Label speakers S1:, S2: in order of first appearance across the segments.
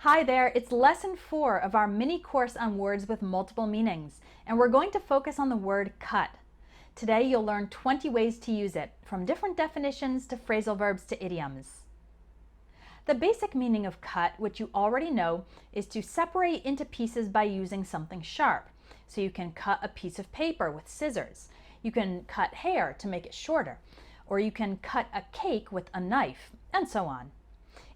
S1: Hi there, it's lesson 4 of our mini course on words with multiple meanings, and we're going to focus on the word cut. Today you'll learn 20 ways to use it, from different definitions to phrasal verbs to idioms. The basic meaning of cut, which you already know, is to separate into pieces by using something sharp. So you can cut a piece of paper with scissors, you can cut hair to make it shorter, or you can cut a cake with a knife, and so on.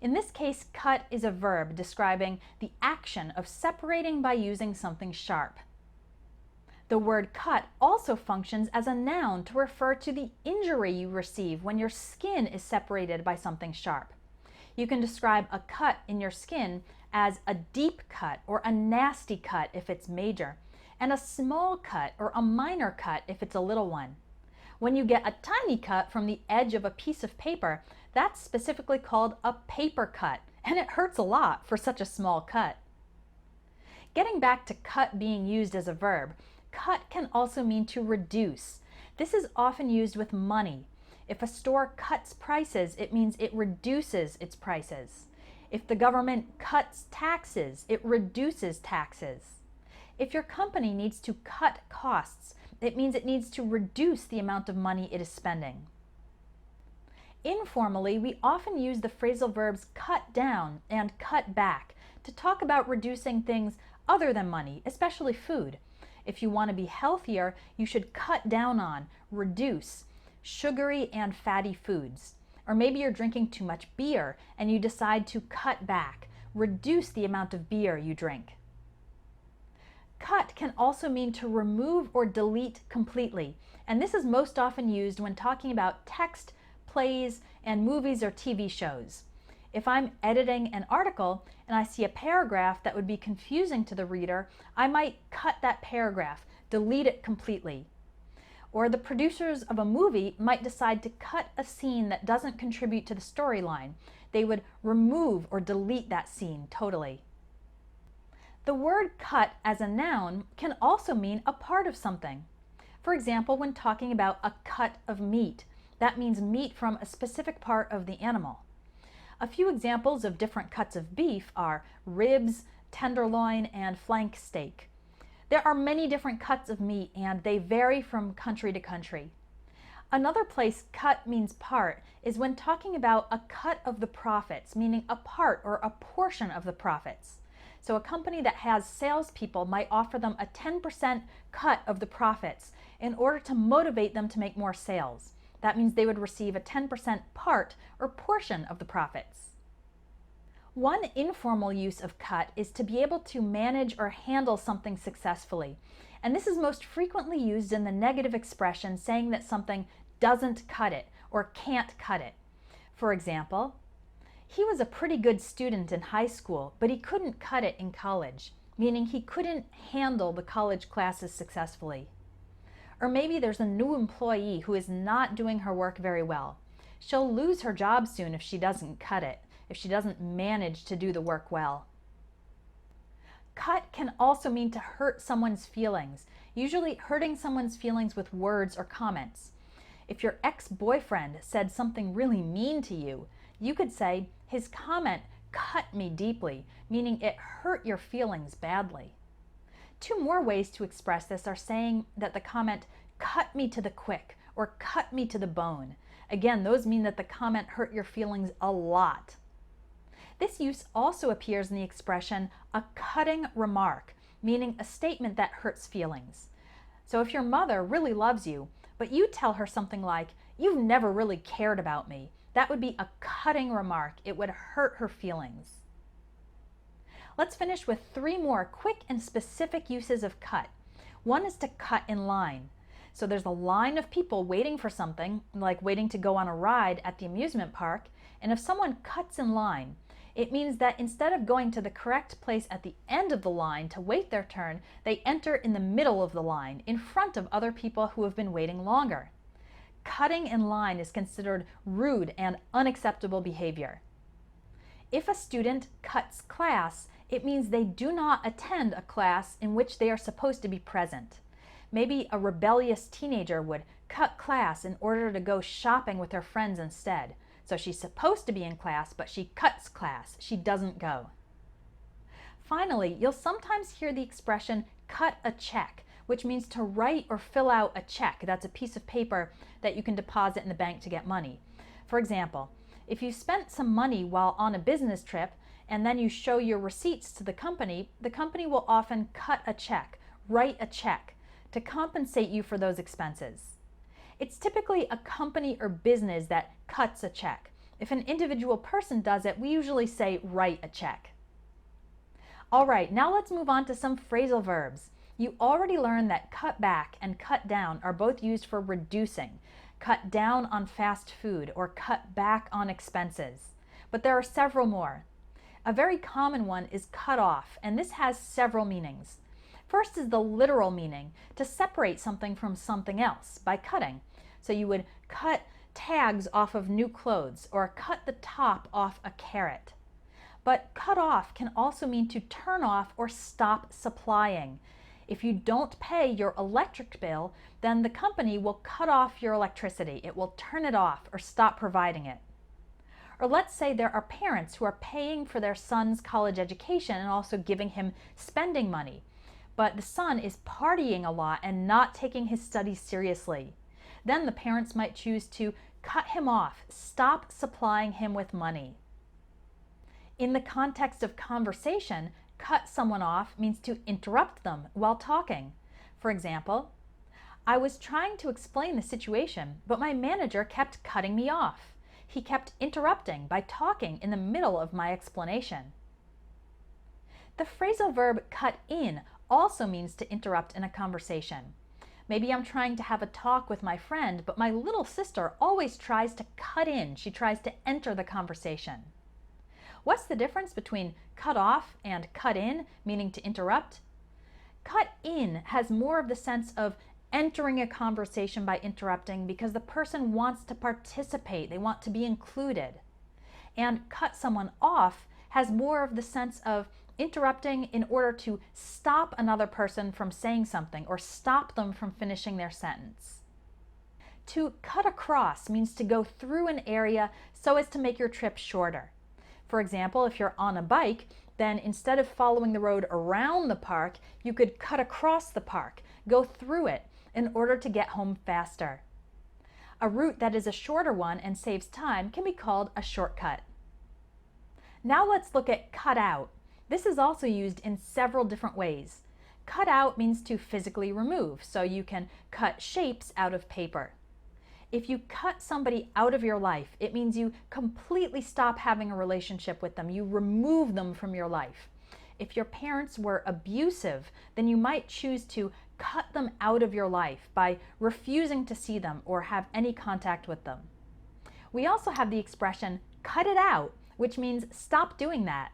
S1: In this case, cut is a verb describing the action of separating by using something sharp. The word cut also functions as a noun to refer to the injury you receive when your skin is separated by something sharp. You can describe a cut in your skin as a deep cut or a nasty cut if it's major, and a small cut or a minor cut if it's a little one. When you get a tiny cut from the edge of a piece of paper, that's specifically called a paper cut, and it hurts a lot for such a small cut. Getting back to cut being used as a verb, cut can also mean to reduce. This is often used with money. If a store cuts prices, it means it reduces its prices. If the government cuts taxes, it reduces taxes. If your company needs to cut costs, it means it needs to reduce the amount of money it is spending. Informally, we often use the phrasal verbs cut down and cut back to talk about reducing things other than money, especially food. If you want to be healthier, you should cut down on, reduce, sugary and fatty foods. Or maybe you're drinking too much beer and you decide to cut back, reduce the amount of beer you drink. Cut can also mean to remove or delete completely, and this is most often used when talking about text, plays, and movies or TV shows. If I'm editing an article and I see a paragraph that would be confusing to the reader, I might cut that paragraph, delete it completely. Or the producers of a movie might decide to cut a scene that doesn't contribute to the storyline. They would remove or delete that scene totally. The word cut as a noun can also mean a part of something. For example, when talking about a cut of meat, that means meat from a specific part of the animal. A few examples of different cuts of beef are ribs, tenderloin, and flank steak. There are many different cuts of meat and they vary from country to country. Another place cut means part is when talking about a cut of the profits, meaning a part or a portion of the profits. So a company that has salespeople might offer them a 10% cut of the profits in order to motivate them to make more sales. That means they would receive a 10% part or portion of the profits. One informal use of cut is to be able to manage or handle something successfully. And this is most frequently used in the negative expression saying that something doesn't cut it or can't cut it. For example, he was a pretty good student in high school, but he couldn't cut it in college, meaning he couldn't handle the college classes successfully. Or maybe there's a new employee who is not doing her work very well. She'll lose her job soon if she doesn't cut it, if she doesn't manage to do the work well. Cut can also mean to hurt someone's feelings, usually hurting someone's feelings with words or comments. If your ex-boyfriend said something really mean to you, you could say, his comment cut me deeply, meaning it hurt your feelings badly. Two more ways to express this are saying that the comment cut me to the quick or cut me to the bone. Again, those mean that the comment hurt your feelings a lot. This use also appears in the expression a cutting remark, meaning a statement that hurts feelings. So if your mother really loves you, but you tell her something like, "You've never really cared about me," that would be a cutting remark. It would hurt her feelings. Let's finish with 3 more quick and specific uses of cut. One is to cut in line. So there's a line of people waiting for something, like waiting to go on a ride at the amusement park, and if someone cuts in line, it means that instead of going to the correct place at the end of the line to wait their turn, they enter in the middle of the line, in front of other people who have been waiting longer. Cutting in line is considered rude and unacceptable behavior. If a student cuts class, it means they do not attend a class in which they are supposed to be present. Maybe a rebellious teenager would cut class in order to go shopping with her friends instead. So she's supposed to be in class, but she cuts class. She doesn't go. Finally, you'll sometimes hear the expression cut a check, which means to write or fill out a check. That's a piece of paper that you can deposit in the bank to get money. For example, if you spent some money while on a business trip and then you show your receipts to the company will often cut a check, write a check, to compensate you for those expenses. It's typically a company or business that cuts a check. If an individual person does it, we usually say write a check. All right, now let's move on to some phrasal verbs. You already learned that cut back and cut down are both used for reducing. Cut down on fast food or cut back on expenses. But there are several more. A very common one is cut off, and this has several meanings. First is the literal meaning, to separate something from something else by cutting. So you would cut tags off of new clothes or cut the top off a carrot. But cut off can also mean to turn off or stop supplying. If you don't pay your electric bill, then the company will cut off your electricity. It will turn it off or stop providing it. Or let's say there are parents who are paying for their son's college education and also giving him spending money. But the son is partying a lot and not taking his studies seriously. Then the parents might choose to cut him off, stop supplying him with money. In the context of conversation, cut someone off means to interrupt them while talking. For example, I was trying to explain the situation, but my manager kept cutting me off. He kept interrupting by talking in the middle of my explanation. The phrasal verb cut in also means to interrupt in a conversation. Maybe I'm trying to have a talk with my friend, but my little sister always tries to cut in. She tries to enter the conversation. What's the difference between cut off and cut in, meaning to interrupt? Cut in has more of the sense of entering a conversation by interrupting because the person wants to participate, they want to be included. And cut someone off has more of the sense of interrupting in order to stop another person from saying something or stop them from finishing their sentence. To cut across means to go through an area so as to make your trip shorter. For example, if you're on a bike, then instead of following the road around the park, you could cut across the park, go through it in order to get home faster. A route that is a shorter one and saves time can be called a shortcut. Now let's look at cut out. This is also used in several different ways. Cut out means to physically remove, so you can cut shapes out of paper. If you cut somebody out of your life, it means you completely stop having a relationship with them. You remove them from your life. If your parents were abusive, then you might choose to cut them out of your life by refusing to see them or have any contact with them. We also have the expression cut it out, which means stop doing that.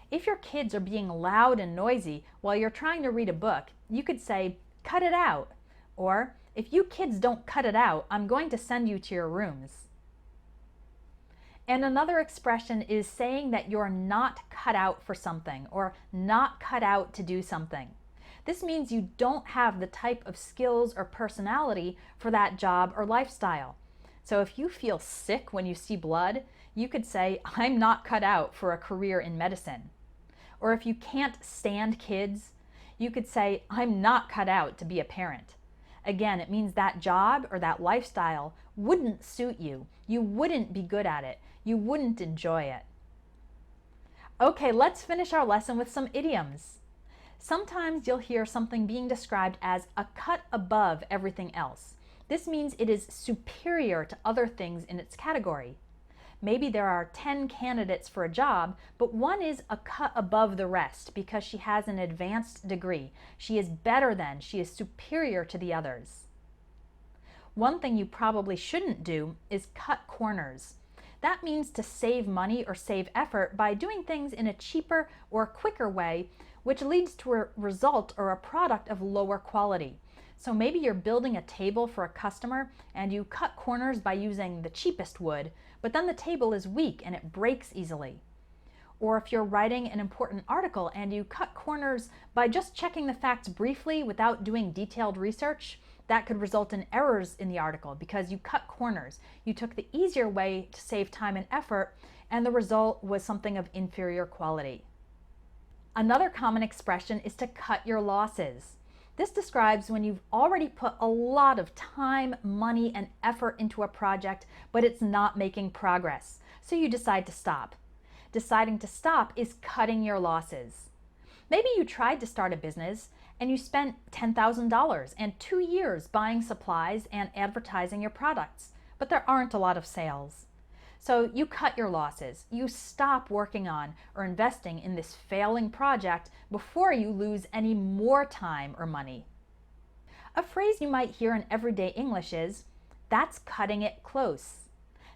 S1: If your kids are being loud and noisy while you're trying to read a book, you could say, cut it out. Or, if you kids don't cut it out, I'm going to send you to your rooms. And another expression is saying that you're not cut out for something or not cut out to do something. This means you don't have the type of skills or personality for that job or lifestyle. So if you feel sick when you see blood, you could say, I'm not cut out for a career in medicine. Or if you can't stand kids, you could say, I'm not cut out to be a parent. Again, it means that job or that lifestyle wouldn't suit you. You wouldn't be good at it. You wouldn't enjoy it. Okay, let's finish our lesson with some idioms. Sometimes you'll hear something being described as a cut above everything else. This means it is superior to other things in its category. Maybe there are 10 candidates for a job, but one is a cut above the rest because she has an advanced degree. She is better than, she is superior to the others. One thing you probably shouldn't do is cut corners. That means to save money or save effort by doing things in a cheaper or quicker way, which leads to a result or a product of lower quality. So maybe you're building a table for a customer and you cut corners by using the cheapest wood, but then the table is weak and it breaks easily. Or if you're writing an important article and you cut corners by just checking the facts briefly without doing detailed research, that could result in errors in the article because you cut corners. You took the easier way to save time and effort, and the result was something of inferior quality. Another common expression is to cut your losses. This describes when you've already put a lot of time, money, and effort into a project, but it's not making progress, so you decide to stop. Deciding to stop is cutting your losses. Maybe you tried to start a business and you spent $10,000 and 2 years buying supplies and advertising your products, but there aren't a lot of sales. So you cut your losses. You stop working on or investing in this failing project before you lose any more time or money. A phrase you might hear in everyday English is, "That's cutting it close."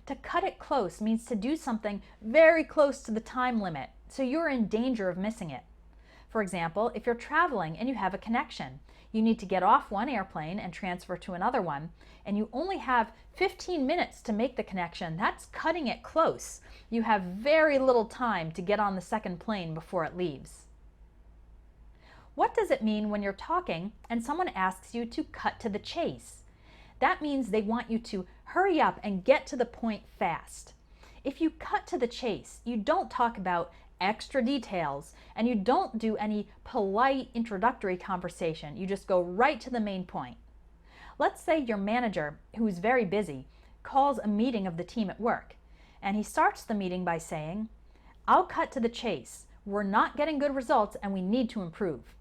S1: To cut it close means to do something very close to the time limit, so you're in danger of missing it. For example, if you're traveling and you have a connection, you need to get off one airplane and transfer to another one, and you only have 15 minutes to make the connection. That's cutting it close. You have very little time to get on the second plane before it leaves. What does it mean when you're talking and someone asks you to cut to the chase? That means they want you to hurry up and get to the point fast. If you cut to the chase, you don't talk about extra details and you don't do any polite introductory conversation. You just go right to the main point. Let's say your manager, who's very busy, calls a meeting of the team at work, and he starts the meeting by saying, "I'll cut to the chase. We're not getting good results and we need to improve."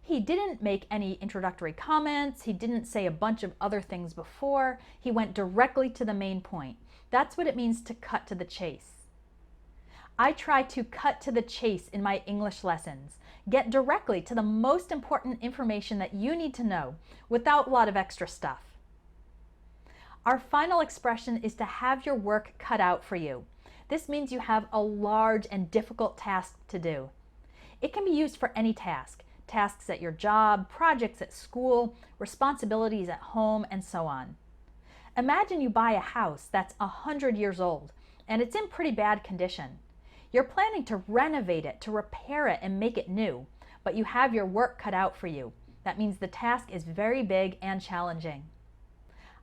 S1: He didn't make any introductory comments. He didn't say a bunch of other things before. He went directly to the main point. That's what it means to cut to the chase. I try to cut to the chase in my English lessons. Get directly to the most important information that you need to know without a lot of extra stuff. Our final expression is to have your work cut out for you. This means you have a large and difficult task to do. It can be used for any task. Tasks at your job, projects at school, responsibilities at home, and so on. Imagine you buy a house that's 100 years old and it's in pretty bad condition. You're planning to renovate it, to repair it and make it new, but you have your work cut out for you. That means the task is very big and challenging.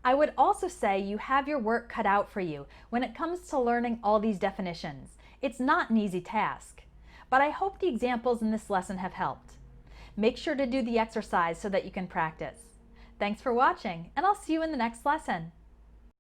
S1: I would also say you have your work cut out for you when it comes to learning all these definitions. It's not an easy task, but I hope the examples in this lesson have helped. Make sure to do the exercise so that you can practice. Thanks for watching, and I'll see you in the next lesson.